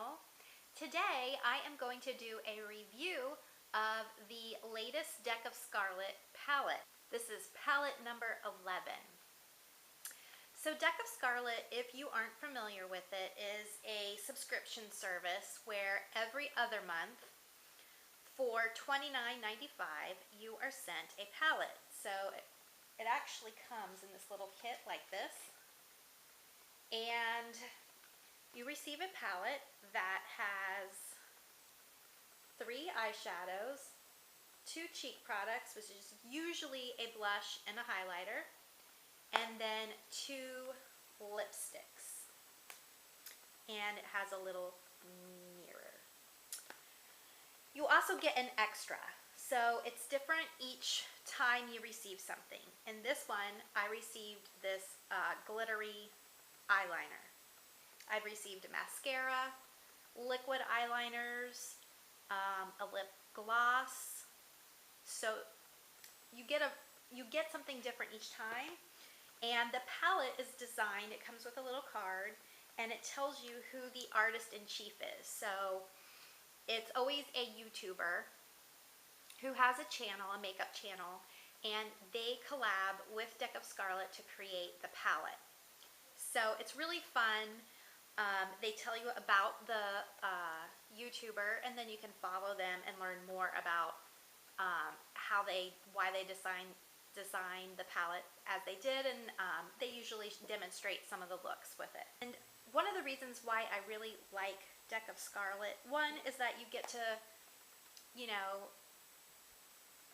channel. Today I am going to do a review of the latest Deck of Scarlet palette. This is palette number 11. So Deck of Scarlet, if you aren't familiar with it, is a subscription service where every other month for $29.95 you are sent a palette. So it actually comes in this little kit like this, and you receive a palette that has 3 eyeshadows, 2 cheek products, which is usually a blush and a highlighter, and then 2 lipsticks. And it has a little mirror. You also get an extra, so it's different each time you receive something. In this one, I received this glittery eyeliner. I've received a mascara, liquid eyeliners, a lip gloss. So you get something different each time. And the palette is designed, it comes with a little card, and it tells you who the artist in chief is. So it's always a YouTuber who has a channel, a makeup channel, and they collab with Deck of Scarlet to create the palette. So it's really fun. They tell you about the YouTuber, and then you can follow them and learn more about why they designed the palette as they did, and they usually demonstrate some of the looks with it. And one of the reasons why I really like Deck of Scarlet, one is that you get to, you know,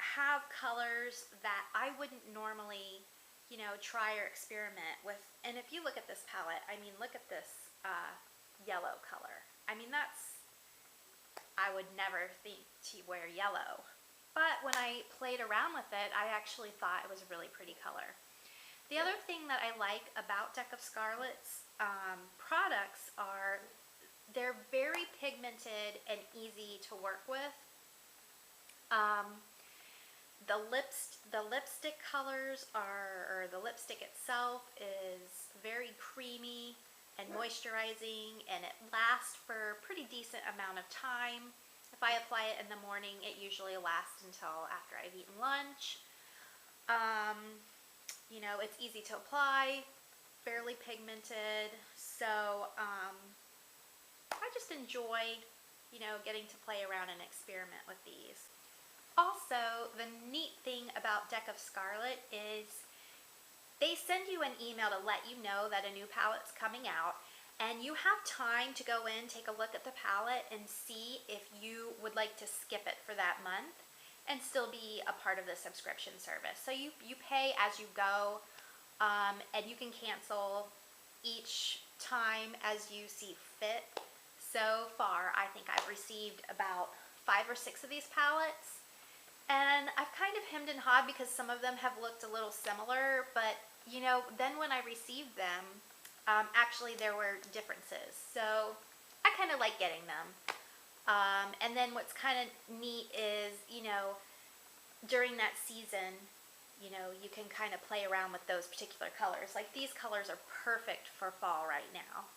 have colors that I wouldn't normally, you know, try or experiment with. And if you look at this palette, I mean, look at this yellow color. I mean, I would never think to wear yellow. But when I played around with it, I actually thought it was a really pretty color. The other thing that I like about Deck of Scarlet's products are they're very pigmented and easy to work with. The lipstick colors or the lipstick itself is very creamy and moisturizing, and it lasts for a pretty decent amount of time. If I apply it in the morning, it usually lasts until after I've eaten lunch. You know, it's easy to apply, fairly pigmented, so I just enjoy, you know, getting to play around and experiment with these. Also, the neat thing about Deck of Scarlet is they send you an email to let you know that a new palette's coming out, and you have time to go in, take a look at the palette, and see if you would like to skip it for that month and still be a part of the subscription service. So you pay as you go, and you can cancel each time as you see fit. So far, I think I've received about 5 or 6 of these palettes. And I've kind of hemmed and hawed because some of them have looked a little similar, but you know, then when I received them, actually there were differences. So I kind of like getting them. And then what's kind of neat is, you know, during that season, you know, you can kind of play around with those particular colors. Like these colors are perfect for fall right now.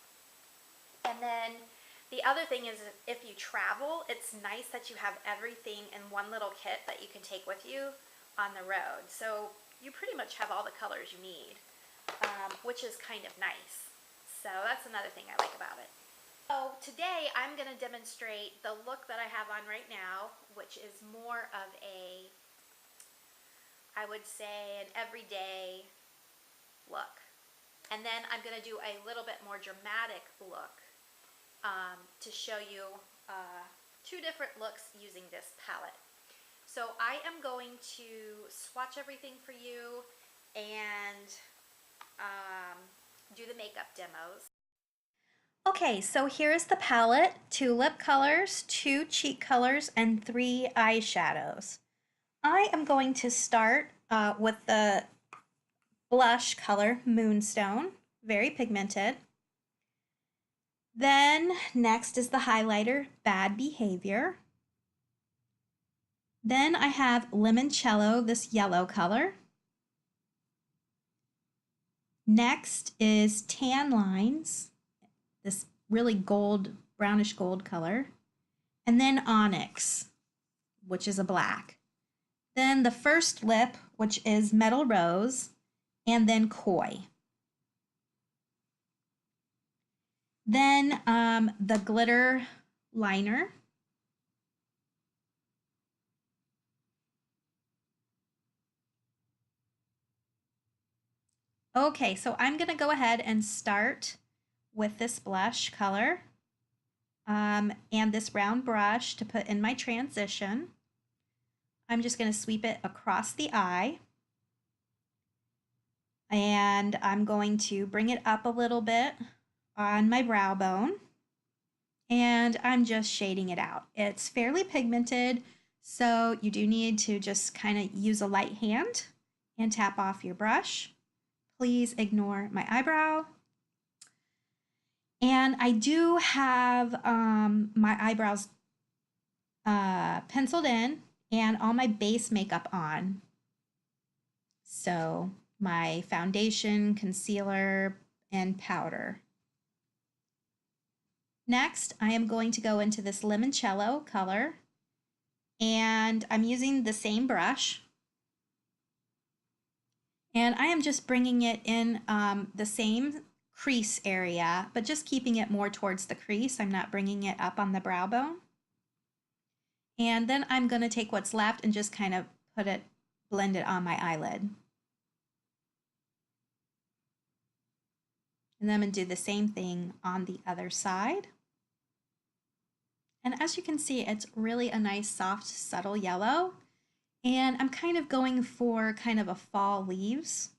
And then the other thing is, if you travel, it's nice that you have everything in one little kit that you can take with you on the road. So you pretty much have all the colors you need, which is kind of nice. So that's another thing I like about it. So today I'm going to demonstrate the look that I have on right now, which is more of a, I would say, an everyday look. And then I'm going to do a little bit more dramatic look to show you 2 different looks using this palette. So I am going to swatch everything for you and do the makeup demos. Okay, so here's the palette: 2 lip colors, 2 cheek colors, and 3 eyeshadows. I am going to start with the blush color Moonstone, very pigmented. Then next is the highlighter Bad Behavior. Then I have Limoncello, this yellow color. Next is Tan Lines, this really gold brownish gold color. And then onyx, which is a black. Then the first lip, which is metal rose, and then koi. Then the glitter liner. Okay, so I'm gonna go ahead and start with this blush color and this round brush to put in my transition. I'm just gonna sweep it across the eye. And I'm going to bring it up a little bit on my brow bone. And I'm just shading it out. It's fairly pigmented, so you do need to just kind of use a light hand and tap off your brush. Please ignore my eyebrow. And I do have my eyebrows penciled in and all my base makeup on. So my foundation, concealer, and powder. Next, I am going to go into this limoncello color, and I'm using the same brush. And I am just bringing it in the same crease area, but just keeping it more towards the crease. I'm not bringing it up on the brow bone. And then I'm going to take what's left and just kind of blend it on my eyelid. And then I'm going to do the same thing on the other side. And as you can see, it's really a nice, soft, subtle yellow. And I'm kind of going for kind of a fall leaves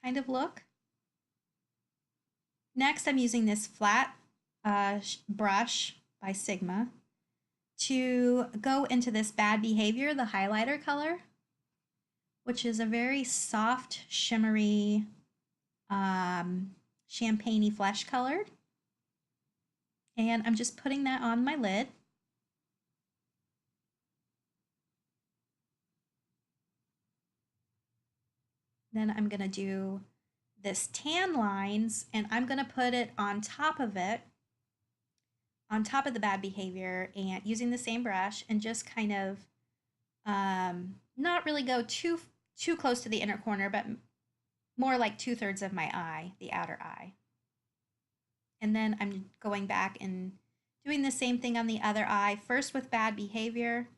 kind of look. Next, I'm using this flat brush by Sigma to go into this Bad Behavior, the highlighter color, which is a very soft, shimmery, champagne-y flesh colored. And I'm just putting that on my lid. Then I'm going to do this tan lines, and I'm going to put it on top of it, on top of the Bad Behavior, and using the same brush, and just kind of not really go too close to the inner corner, but more like 2/3 of my eye, the outer eye. And then I'm going back and doing the same thing on the other eye, first with Bad Behavior,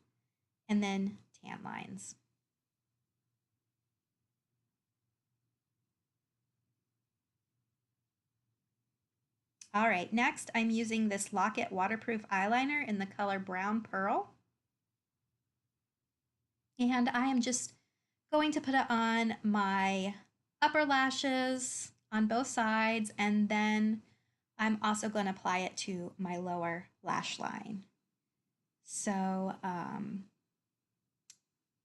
and then tan lines. All right, next I'm using this Lock-It waterproof eyeliner in the color Brown Pearl. And I am just going to put it on my upper lashes on both sides, and then I'm also going to apply it to my lower lash line. So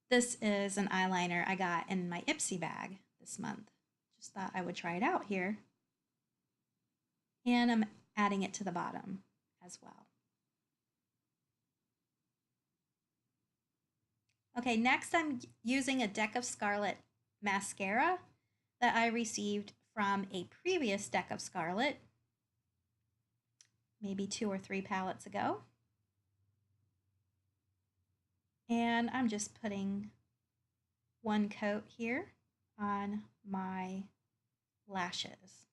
this is an eyeliner I got in my Ipsy bag this month. Just thought I would try it out here. And I'm adding it to the bottom as well. Okay, next I'm using a Deck of Scarlet mascara that I received from a previous Deck of Scarlet, maybe 2 or 3 palettes ago. And I'm just putting one coat here on my lashes.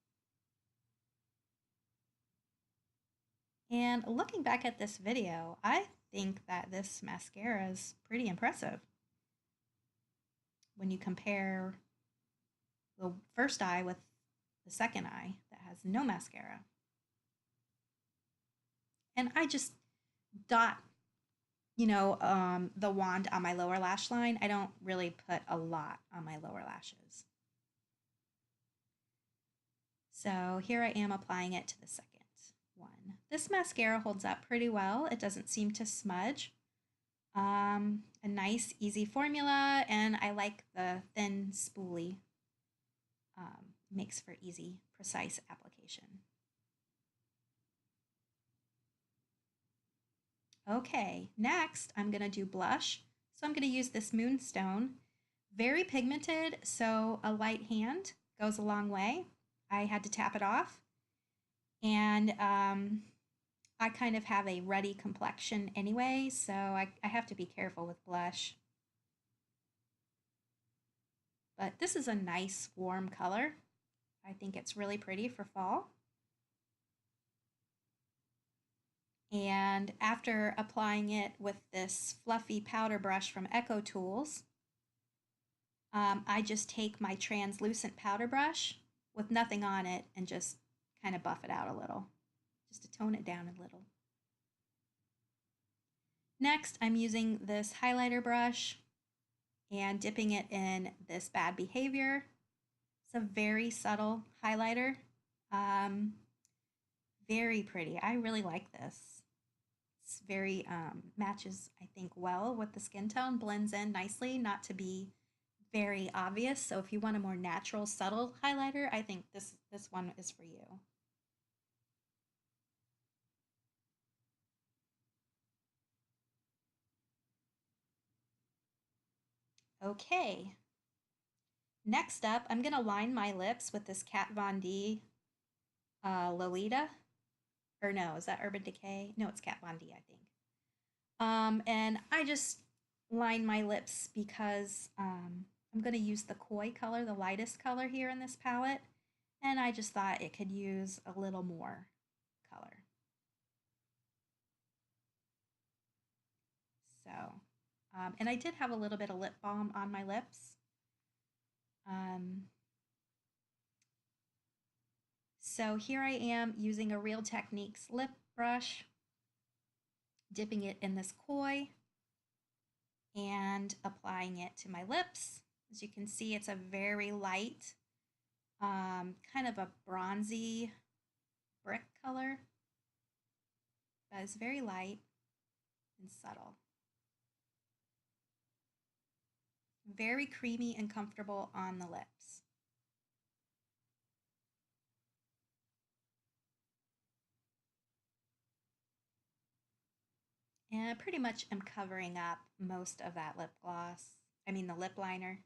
And looking back at this video, I think that this mascara is pretty impressive when you compare the first eye with the second eye that has no mascara. And I just dot, the wand on my lower lash line. I don't really put a lot on my lower lashes. So here I am applying it to the second one. This mascara holds up pretty well. It doesn't seem to smudge. A nice, easy formula, and I like the thin spoolie. Makes for easy, precise application. Okay, next I'm going to do blush. So I'm going to use this Moonstone. Very pigmented, so a light hand goes a long way. I had to tap it off. And I kind of have a ruddy complexion anyway, so I have to be careful with blush. But this is a nice warm color. I think it's really pretty for fall. And after applying it with this fluffy powder brush from Echo Tools, I just take my translucent powder brush with nothing on it and just kind of buff it out a little, just to tone it down a little. Next, I'm using this highlighter brush and dipping it in this Bad Behavior. It's a very subtle highlighter. Very pretty. I really like this. It's very matches, I think, well with the skin tone, blends in nicely, not to be very obvious. So if you want a more natural, subtle highlighter, I think this one is for you. Okay. Next up, I'm going to line my lips with this Kat Von D Lolita. Or no, is that Urban Decay? No, it's Kat Von D, I think. And I just line my lips because I'm going to use the Koi color, the lightest color here in this palette. And I just thought it could use a little more color. So, and I did have a little bit of lip balm on my lips. So here I am using a Real Techniques lip brush, dipping it in this Koi and applying it to my lips. As you can see, it's a very light, kind of a bronzy brick color, but it's very light and subtle. Very creamy and comfortable on the lips. And I pretty much am covering up most of that lip gloss. I mean the lip liner.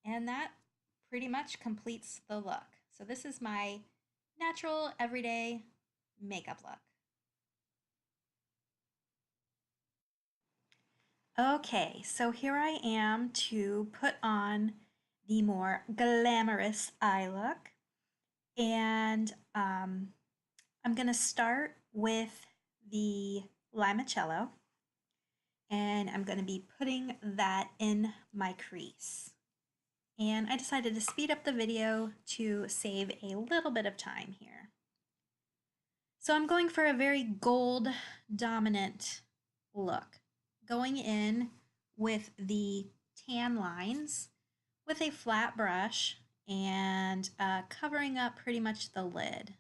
And that pretty much completes the look. So this is my natural, everyday makeup look. Okay, so here I am to put on the more glamorous eye look. And I'm going to start with the limoncello. And I'm going to be putting that in my crease. And I decided to speed up the video to save a little bit of time here. So I'm going for a very gold dominant look, going in with the tan lines with a flat brush and covering up pretty much the lid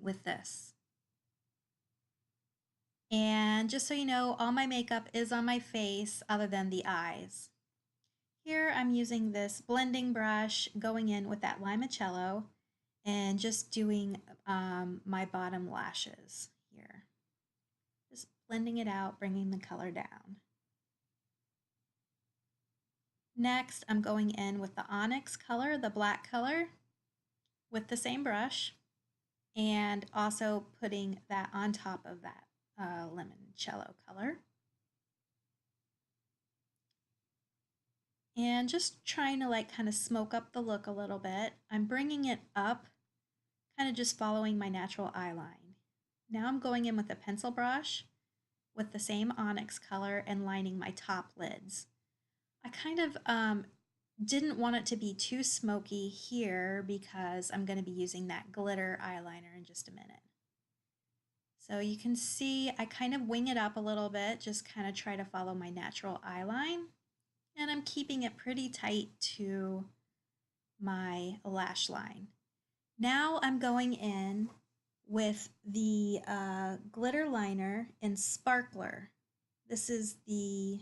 with this. And just so you know, all my makeup is on my face other than the eyes. Here I'm using this blending brush, going in with that limoncello and just doing my bottom lashes here. Just blending it out, bringing the color down. Next, I'm going in with the onyx color, the black color, with the same brush, and also putting that on top of that limoncello color. And just trying to like kind of smoke up the look a little bit. I'm bringing it up, kind of just following my natural eye line. Now I'm going in with a pencil brush with the same onyx color and lining my top lids. I kind of didn't want it to be too smoky here because I'm going to be using that glitter eyeliner in just a minute. So you can see I kind of wing it up a little bit, just kind of try to follow my natural eye line. And I'm keeping it pretty tight to my lash line. Now I'm going in with the glitter liner in Sparkler. This is the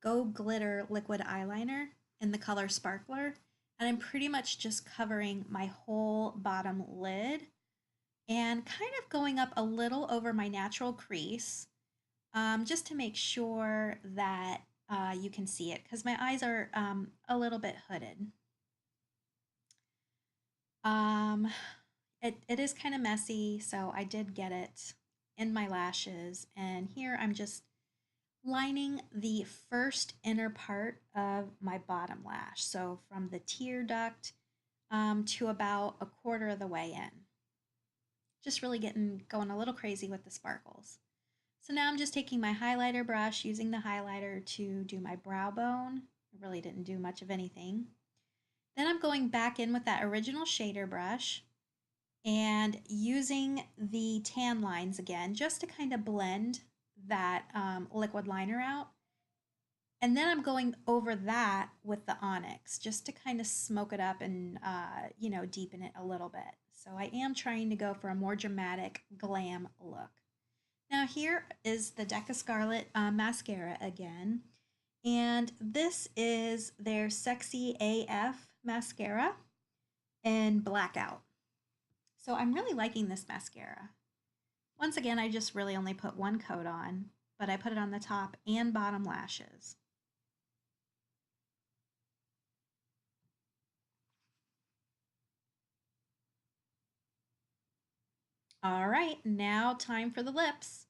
Go Glitter liquid eyeliner in the color Sparkler. And I'm pretty much just covering my whole bottom lid and kind of going up a little over my natural crease just to make sure that you can see it because my eyes are a little bit hooded. Um, it is kind of messy, so I did get it in my lashes. And here I'm just lining the first inner part of my bottom lash. So from the tear duct to about a quarter of the way in. Just really going a little crazy with the sparkles. So now I'm just taking my highlighter brush, using the highlighter to do my brow bone. I really didn't do much of anything. Then I'm going back in with that original shader brush and using the tan lines again just to kind of blend that liquid liner out. And then I'm going over that with the onyx just to kind of smoke it up and, deepen it a little bit. So I am trying to go for a more dramatic glam look. Now here is the Deck of Scarlet mascara again. And this is their Sexy AF mascara in Blackout. So I'm really liking this mascara. Once again, I just really only put one coat on, but I put it on the top and bottom lashes. All right, now time for the lips.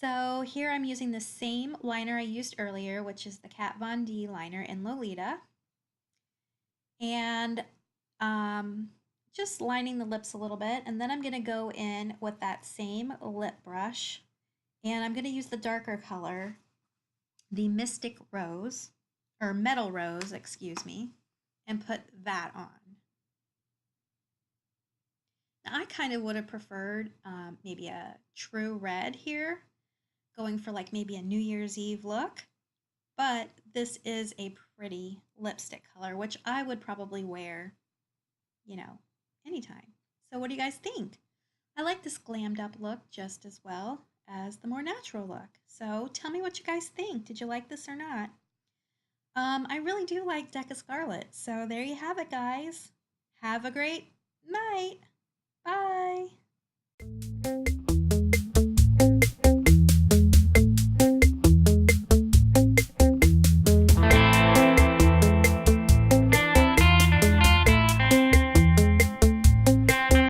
So here I'm using the same liner I used earlier, which is the Kat Von D liner in Lolita. And just lining the lips a little bit. And then I'm going to go in with that same lip brush. And I'm going to use the darker color, the Mystic Rose, or Metal Rose, excuse me, and put that on. Now, I kind of would have preferred maybe a true red here, going for like maybe a New Year's Eve look. But this is a pretty lipstick color, which I would probably wear, anytime. So what do you guys think? I like this glammed up look just as well as the more natural look. So tell me what you guys think. Did you like this or not? I really do like Deck of Scarlet. So there you have it, guys. Have a great night. Bye.